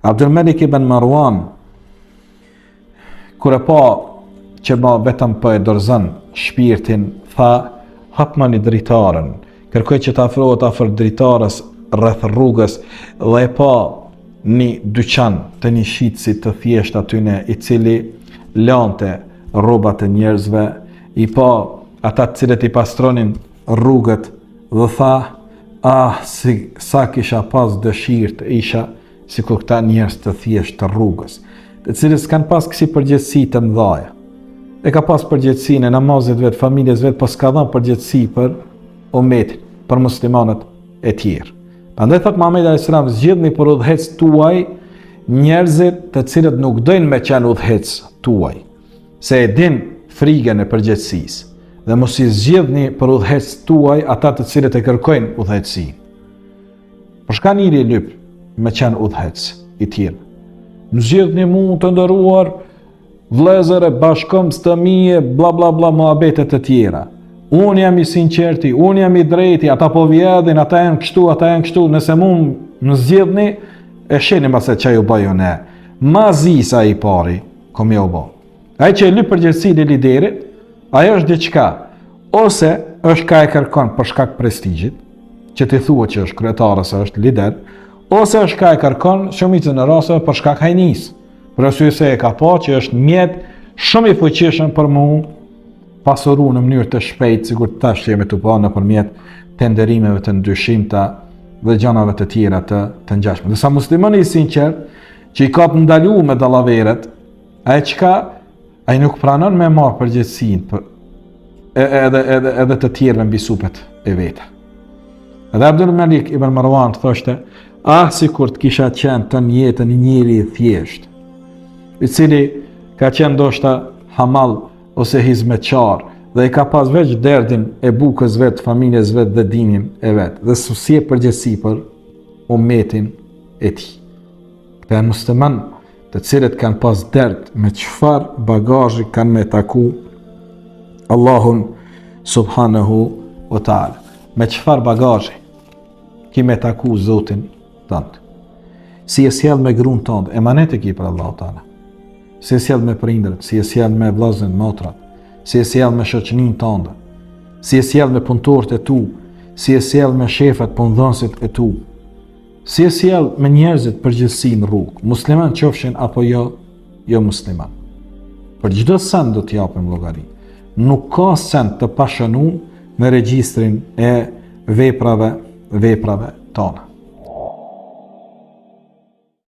Abdul Malik ibn Marwan, kur e pa që ma vetëm për e dorëzën shpirtin, tha, hapma një dritarën, kërkoj që të afrohet afër dritarës rreth rrugës dhe e pa një dyqan të një shitësi të thjesht atyne i cili lante rrobat e njerëzve, i pa ata të cilët i pastronin rrugët dhe tha, sa kisha pas dëshirë të isha si kur këta njerëz të thjesht të rrugës, të cilës kanë pas kësi përgjegjësi të mëdhaja. E ka pas përgjegjësinë e namazit vetë, familjes vetë, po s'ka dhënë përgjegjësi për umetin, për muslimanët e tjerë. Prandaj thot Muhamedi alayhis salam, zgjidhni për udhëhec tuaj njerëzit të cilët nuk dojnë me qenë udhëhec tuaj, se e din frigën e përgjegjësisë, dhe mos i zgjidhni për udhëhec tuaj ata të cilët e kërkojnë udhëhecinë. Për shka njëri lyp me qenë udhëhec i tjerë? Në zgjidhni mu të ndëruar vlezër e bashkëmës të mije, bla bla bla, muhabetet të tjera. Unë jam i sinqerti, unë jam i drejti, ata po vjedhin, ata janë kështu, nëse mu në zgjidhni, e sheni mase që ju bëju ne. Ma zisa i pari, kom jo bo. Ai që e lyp përgjegjësinë e liderit, ajo është diçka, ose është ka e kërkon për shkak prestigjit, që ti thua që është kryetar ose është lider, ose është ka e kërkon shumicën e rasteve për shkak hajnisë. Për arsye se e ka pa që është mjet shumë i fuqishëm për mu pasuru në mënyrë të shpejtë, sikur tash jemi të pa nëpërmjet tenderimeve të ndyshimta dhe gjanave të tjera të ngjashme. Disa muslimani i sinqert që i ka të ndalu me dallaveret, ai nuk pranon me marrë përgjegjësinë edhe të tjerëve mbi supet e veta. Edhe Abdul Malik ibn Marwan thoshte, sikur të kisha qenë të jetën një njeri i thjesht, i cili ka qenë ndoshta hamall ose hizmetçar dhe i ka pas veç derdin e bukës vetë, familjes vetë dhe dinin e vetë, dhe si e përgjegjësi për umetin e tij. Këta janë musliman të cilët kanë pas derd, me çfarë bagazhi kanë me taku Allahun subhanahu wa taala. Me çfarë bagazhi ki me taku Zotin tënd. Si e sjell me gruan tënd, emanet e ki për Allahu taala. Si e sjell me prindërit, si e sjell me vllazën, motrat, si e sjell me shoqërinë tënde, si e sjell me punëtorët e tu, si e sjell me shefat, punëdhënësit e tu, si e sjell me njerëzit përgjithësi në rrugë, musliman qofshin apo jo musliman. Për çdo send do t'i japim llogari. Nuk ka send të pashënuar me regjistrin e veprave tona.